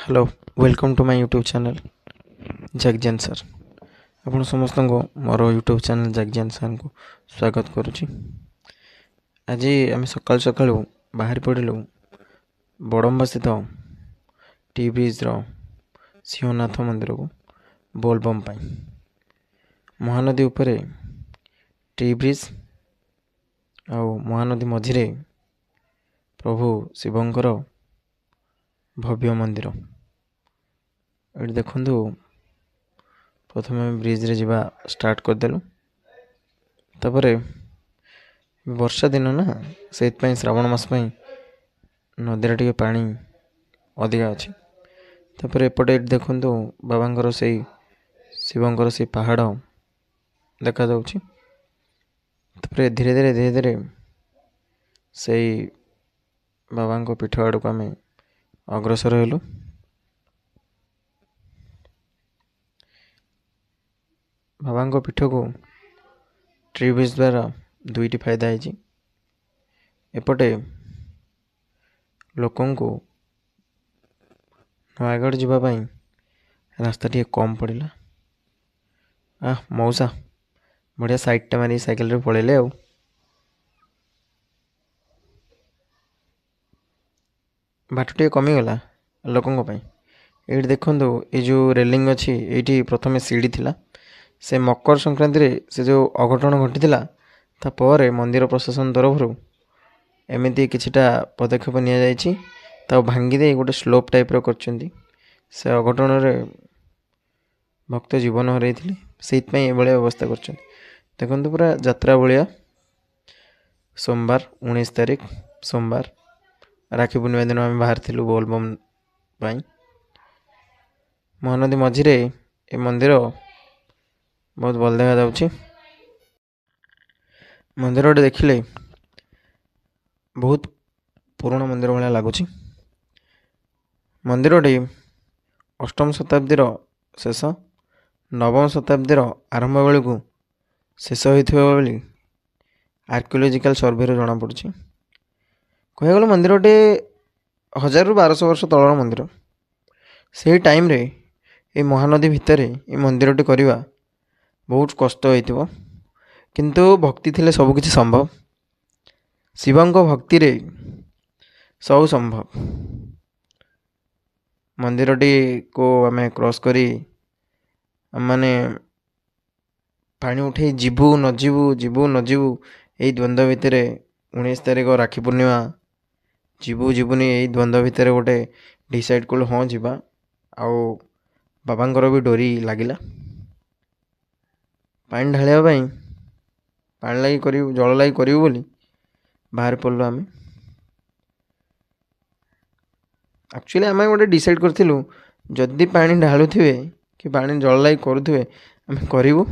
Hello welcome to my YouTube channel Jagjain sir. आपण समस्त को मोर यूट्यूब चैनल जगजैन सर को स्वागत करुच्ची। आज आम सकाल सकालू बाहर पड़ू बड़म्बा स्थित टी ब्रिज सिंहनाथ मंदिर को बोलबम महानदी उपरे टी ब्रिज आ महानदी मझिरे प्रभु शिवंकर भव्य मंदिर। ये देखु प्रथम ब्रिज रे जावा स्टार्ट करदेलु। तापर वर्षा दिन ना से श्रावण मास नदी टे पानी अधिका अच्छी। तापर एपटे देखु बाबा से शिवंकर से पहाड़ देखा जाउछि। तापर धीरे धीरे धीरे धीरे से बाबा पीठ आड़ को आम अग्रसर हेलु। बाबा पीठ को ट्री ब्रिज द्वारा दुईटी फायदा है। एपटे लोकं को नयागढ़ जावाई रास्ता टी कम पड़ा। मौसा बढ़िया साइड टा मारी साइकिल रे पड़ेले आ बाट टे कमीगला लोकों पाई। ये देखो ये जो रेलिंग अच्छी ये प्रथम सीढ़ी थिला। से मकर संक्रांति रे से जो अघटन घटी तापर मंदिर प्रशासन तरफ एमती किछिटा पदक्षेप निया जायछि। भांगी दे गोटे स्लोप टाइप रो करछन्ती। से अघटन रे भक्त जीवन हरई से व्यवस्था कर देखो पूरा यात्रा भाया। सोमवार 19 तारीख सोमवार राखी पूर्णिमा दिन आम बाहर थिलु बोलबम पाई। महानदी मझिरे ए मंदिर बहुत भल देखा जाउछि। मंदिर देखिले बहुत पुराना मंदिर भाया लगुच। मंदिर अष्टम शताब्दीर शेष नवम शताब्दीर आरंभ बेलू को शेष होता आर्कियोलोजिकल सर्वे जना पड़ी। कह गला मंदिर 1000 ରୁ 1200 वर्ष तलर मंदिर। से टाइम रे ये महानदी भितर ये मंदिर टी करवा बहुत कष्ट हो, किंतु भक्ति थिले सबकिछि संभव। शिवंक भक्ति रे सब संभव। मंदिर टी को आम क्रॉस करी माने पानी उठे जीवु न जीवु यही द्वंद्व भितर 19 तारीख राखी पूर्णिमा जीवु जीवुनी यही द्वंद्व भितर गोटे डिसाइड कलु हाँ जीवा। आउ बाबांकर भी डोरी लगिला पानी ढालिया पानी लगी कर जल लगी करूँ बोली बाहर पड़लु। आम एक्चुअली आम गोटे डिसाइड करूँ जदि पानी ढालुवे कि पानी जल लगी करुवे आम करूँ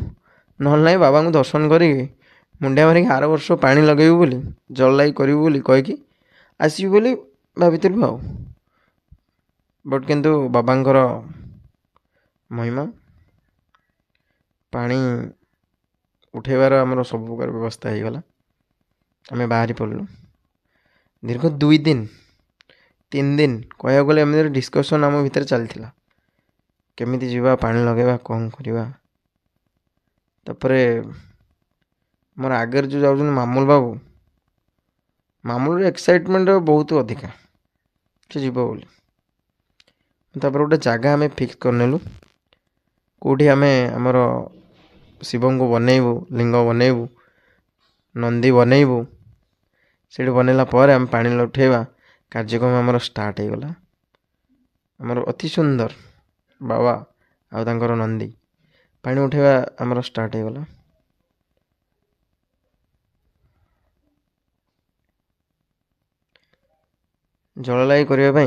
ना बाबा को दर्शन करी मुंडिया मारिक आर वर्ष पानी लगेबू बोली जल लगी करूँ बोली कहीकि आसबू बोली भाविलु आ। बट किंतु बाबांकर महिमा पानी उठेबार आमर सब प्रकार व्यवस्था हो गला। आम बाहरी पड़लु दीर्घ 2 दिन 3 दिन कह गले एम डिस्कसन आम भितर चलता केमी जावा पानी लगेगा कौन करवा। तापर मोर आगे जो जाऊँ मामूल बाबू मामूल एक्साइटमेंट बहुत अधिका से जीव बोली। तापर गोटे जगह आम फिक्स करनेलु कौटी आम आमर शिव को बनइबू लिंग बनइबू नंदी बनइबू से बनइला आम पानी उठेबा कार्यक्रम आमर स्टार्ट हो गला। आमर अति सुंदर बाबा आर नंदी पानी उठेबा आमर स्टार्ट हो गला। जल लगी करने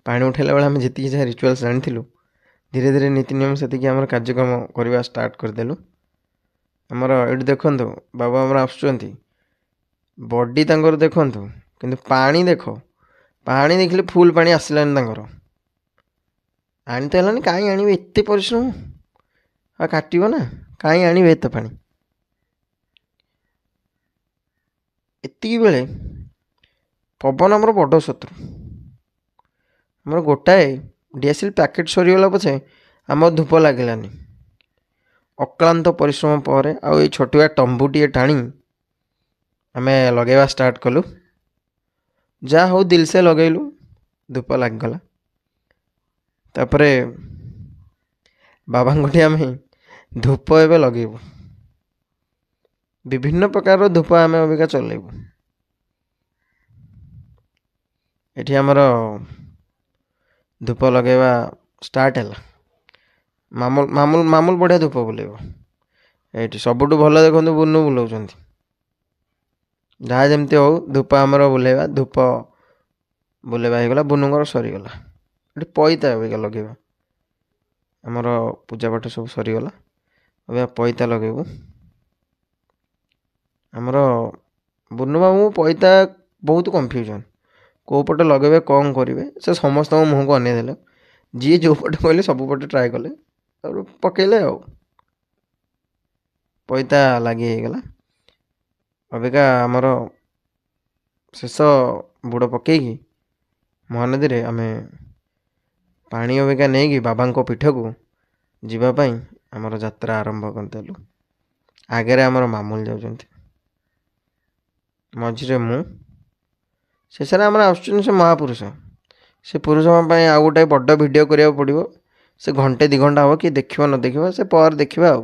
पानी उठेला बेले आम जी जहाँ रिचुआल्स जानी धीरे धीरे नीति नियम से आम कार्यक्रम करवा स्टार्ट करदेलु। आमर ये देखु बाबा आमर आसुँच बॉडी तंकर देखु किंतु पानी देख पानी देखिले फुल पानी आसलानी आनी तो है कहीं आने एत परिश्रम आ काटव ना कहीं आने एत पानी एति बेले पवन आमर बड़ शत्रु ଆମର ଗୋଟାଏ ଡିଏସ୍ଏଲ୍ ପ୍ୟାକେଟ୍ ସରିଗଲା ପଛେ ଆମର ଧୂପ ଲାଗିଲାନି। ଅକ୍ଳାନ୍ତ ପରିଶ୍ରମ ପରେ ଆଉ ଏଇ ଛୋଟିଆ ତମ୍ବୁଟିଏ ଟାଣି ଆମେ ଲଗାଇବା ଷ୍ଟାର୍ଟ କଲୁ। ଯାହା ହଉ ଦିଲସେ ଲଗେଇଲୁ, ଧୂପ ଲାଗିଗଲା। ତାପରେ ବାବାଙ୍କଠି ଆମେ ଧୂପ ଏବେ ଲଗେଇବୁ। ବିଭିନ୍ନ ପ୍ରକାରର ଧୂପ ଆମେ ଅବିକା ଚଲେଇବୁ। ଏଠି ଆମର ଧୂପ ଲଗେଇବା ଷ୍ଟାର୍ଟ ହେଲା। ମାମୁଲ ବଢ଼ିଆ ଧୂପ ବୁଲେଇବ ଏଇଠି। ସବୁଠୁ ଭଲ ଦେଖନ୍ତୁ ବୁନୁ ବୁଲଉଛନ୍ତି। ଯାହା ଯେମିତି ହଉ ଧୂପ ଆମର ବୁଲେଇବା। ଧୂପ ବୁଲେଇବା ହେଇଗଲା, ବୁନୁଙ୍କର ସରିଗଲା। ଏଠି ପଇତା ଅବିକା ଲଗେଇବା। ଆମର ପୂଜାପାଠ ସବୁ ସରିଗଲା, ଅବିକା ପଇତା ଲଗେଇବୁ। ଆମର ବୁନୁ ବାବୁ ପଇତା ବହୁତ କନଫ୍ୟୁଜନ୍, କେଉଁ ପଟେ ଲଗେଇବେ କ'ଣ କରିବେ। ସେ ସମସ୍ତଙ୍କ ମୁହଁକୁ ଅନେଇ ଦେଲେ, ଯିଏ ଯେଉଁ ପଟେ କହିଲେ ସବୁ ପଟେ ଟ୍ରାଏ କଲେ, ତାପରେ ପକେଇଲେ ଆଉ। ପଇତା ଲାଗି ହେଇଗଲା। ଅବିକା ଆମର ଶେଷ ବୁଡ଼ ପକେଇକି ମହାନଦୀରେ ଆମେ ପାଣି ଅବିକା ନେଇକି ବାବାଙ୍କ ପୀଠକୁ ଯିବା ପାଇଁ ଆମର ଯାତ୍ରା ଆରମ୍ଭ କରିଦେଲୁ। ଆଗରେ ଆମର ମାମୁଲ ଯାଉଛନ୍ତି, ମଝିରେ ମୁଁ, ଶେଷରେ ଆମର ଆସୁଛନ୍ତି ସେ ମହାପୁରୁଷ। ସେ ପୁରୁଷଙ୍କ ପାଇଁ ଆଉ ଗୋଟେ ବଡ଼ ଭିଡ଼ିଓ କରିବାକୁ ପଡ଼ିବ। ସେ ଘଣ୍ଟେ 2 ଘଣ୍ଟା ହେବ, କିଏ ଦେଖିବ ନ ଦେଖିବ ସେ ପରେ ଦେଖିବା ଆଉ।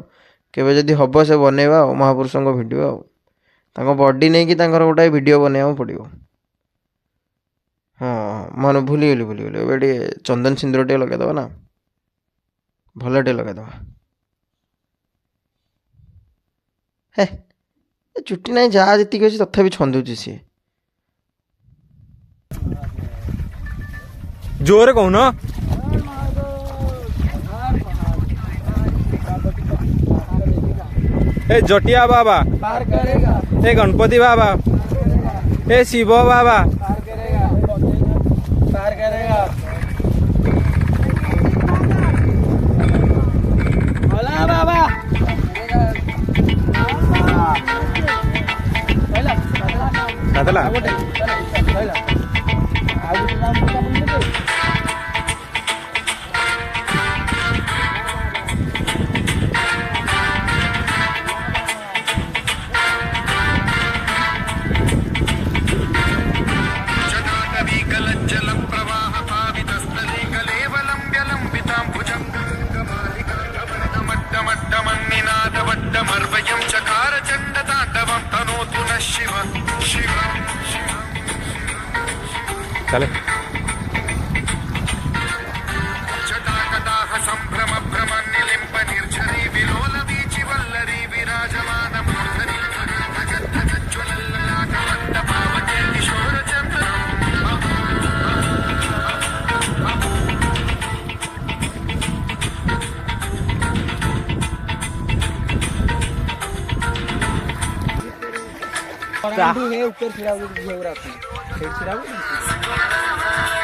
କେବେ ଯଦି ହେବ ସେ ବନେଇବା ଆଉ ମହାପୁରୁଷଙ୍କ ଭିଡ଼ିଓ ଆଉ। ତାଙ୍କ ବଡ଼ି ନେଇକି ତାଙ୍କର ଗୋଟାଏ ଭିଡ଼ିଓ ବନେଇବାକୁ ପଡ଼ିବ। ହଁ ମନେ ଭୁଲିଗଲି। ଏବେ ଟିକେ ଚନ୍ଦନ ସିନ୍ଦୁର ଟିକେ ଲଗେଇଦେବା ନା, ଭଲ ଟିକେ ଲଗେଇଦେବା। ହେ ଏ ଚୁଟି ନାହିଁ, ଯାହା ଯେତିକି ଅଛି ତଥାପି ଛନ୍ଦୁଛି ସିଏ। ଜୋରେ କହୁନ। ए जटिया बाबा, ए गणपति बाबा, ए शिव बाबा, चले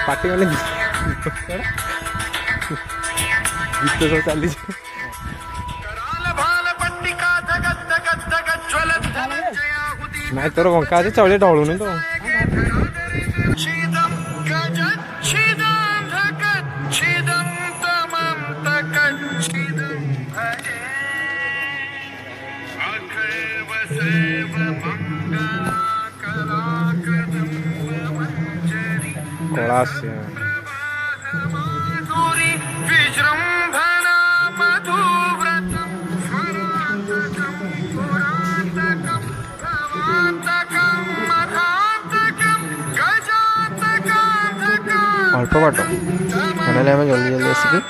पार्टी मैंने गीत सब चली ना तोर बंका अच्छे चौड़े डलुनी तो कला से अल्प बाट फाइनाली आम जल्दी जल्दी आसिक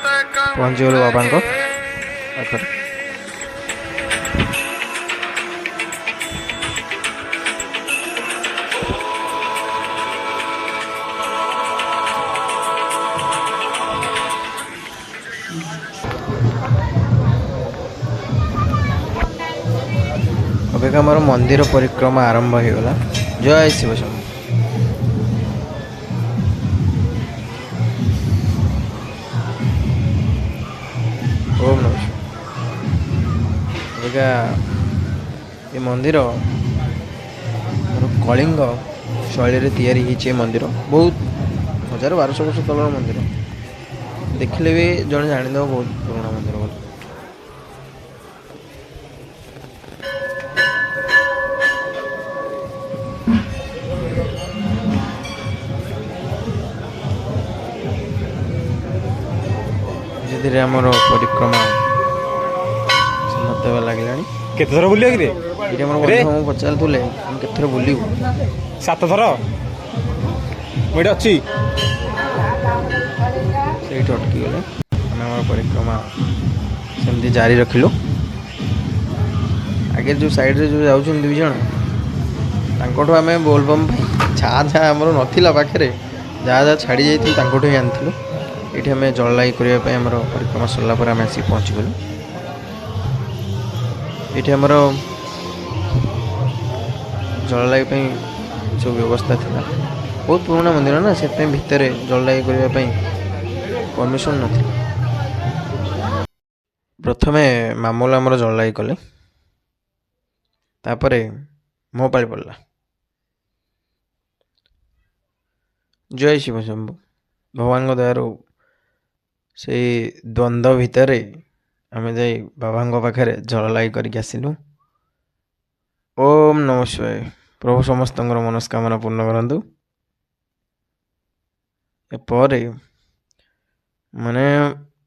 पहुँचीगलु बाबा पाखरे। अबेका आमर मंदिर परिक्रमा आरंभ हो गला। जय शिव शंभु। ओम नमः शिवाय। अबेका ये मंदिर कलिंग शैली रे तैयारी मंदिर बहुत 1000-1200 ବର୍ଷ ତଳର ମନ୍ଦିର, ଦେଖିଲେ ବି ଜଣେ ଜାଣିଦେବ ବହୁତ ପୁରୁଣା ମନ୍ଦିର ବୋଲି। ଧୀରେ ଧୀରେ ଆମର ପରିକ୍ରମା ସମାପ୍ତ ହେବା ଲାଗିଲାଣି। କେତେ ଥର ବୁଲିବ କିରେ? ଏଇଠି ଆମର ବନ୍ଧୁ ଆମକୁ ପଚାରୁଥିଲେ ଆମେ କେତେଥର ବୁଲିବୁ। 7 ଥର ମୁଁ ଏଠି ଅଛି। ସେଇଠି ଅଟକିଗଲେ। ଆମେ ଆମର ପରିକ୍ରମା ସେମିତି ଜାରି ରଖିଲୁ। ଆଗରେ ଯେଉଁ ସାଇଡ଼୍ରେ ଯେଉଁ ଯାଉଛନ୍ତି 2 ଜଣ, ତାଙ୍କଠୁ ଆମେ ବୋଲବମ୍ ପାଇଁ ଯାହା ଯାହା ଆମର ନଥିଲା ପାଖରେ, ଯାହା ଯାହା ଛାଡ଼ି ଯାଇଥିଲୁ ତାଙ୍କଠୁ ହିଁ ଆଣିଥିଲୁ। ଏଇଠି ଆମେ ଜଳଲାଇ କରିବା ପାଇଁ ଆମର ପରିକ୍ରମା ସରିଲା ପରେ ଆମେ ଆସିକି ପହଞ୍ଚିଗଲୁ। ଏଇଠି ଆମର ଜଳଲାଇ ପାଇଁ ସବୁ ବ୍ୟବସ୍ଥା ଥିଲା। ବହୁତ ପୁରୁଣା ମନ୍ଦିର ନା, ସେଥିପାଇଁ ଭିତରେ ଜଳଲାଇ କରିବା ପାଇଁ ପରମିସନ୍ ନଥିଲା। ପ୍ରଥମେ ମାମୁଲ ଆମର ଜଳଲାଇ କଲେ, ତାପରେ ମୋ ପାଳି ପଡ଼ିଲା। ଜୟ ଶିବ ଶମ୍ଭୁ। ଭଗବାନଙ୍କ ଦୟାରୁ ସେଇ ଦ୍ୱନ୍ଦ୍ୱ ଭିତରେ ଆମେ ଯାଇ ବାବାଙ୍କ ପାଖରେ ଜଳଲାଇ କରିକି ଆସିଲୁ। ଓମ୍ ନମଃ ଶିବାୟ। ପ୍ରଭୁ ସମସ୍ତଙ୍କର ମନସ୍କାମନା ପୂର୍ଣ୍ଣ କରନ୍ତୁ। ଏପରେ ମାନେ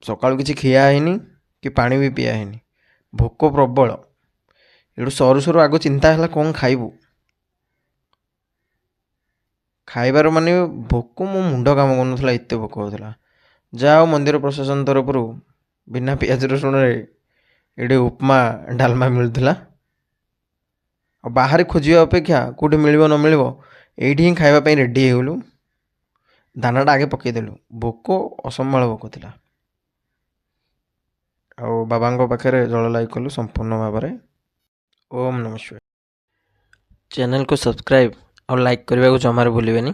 ସକାଳୁ କିଛି ଖିଆ ହେଇନି କି ପାଣି ବି ପିଆ ହେଇନି, ଭୋକ ପ୍ରବଳ। ଏଠୁ ସରୁ ସରୁ ଆଗ ଚିନ୍ତା ହେଲା କ'ଣ ଖାଇବୁ। ଖାଇବାର ମାନେ ଭୋକ, ମୋ ମୁଣ୍ଡ କାମ କରୁନଥିଲା, ଏତେ ଭୋକ ହେଉଥିଲା। ଯାହା ହଉ ମନ୍ଦିର ପ୍ରଶାସନ ତରଫରୁ ବିନା ପିଆଜ ରସୁଣରେ ଏଠି ଉପମା ଡାଲମା ମିଳୁଥିଲା। ଆଉ ବାହାରେ ଖୋଜିବା ଅପେକ୍ଷା କେଉଁଠି ମିଳିବ ନ ମିଳିବ, ଏଇଠି ହିଁ ଖାଇବା ପାଇଁ ରେଡ଼ି ହେଇଗଲୁ। ଦାନାଟା ଆଗେ ପକାଇଦେଲୁ, ଭୋକ ଅସମ୍ଭାଳ ଭୋକ ଥିଲା। ଆଉ ବାବାଙ୍କ ପାଖରେ ଜଳଲାଇ କଲୁ ସମ୍ପୂର୍ଣ୍ଣ ଭାବରେ। ଓମ୍ ନମଃ ଶିବାୟ। ଚ୍ୟାନେଲକୁ ସବସ୍କ୍ରାଇବ୍ ଆଉ ଲାଇକ୍ କରିବାକୁ ଜମାରୁ ଭୁଲିବେନି।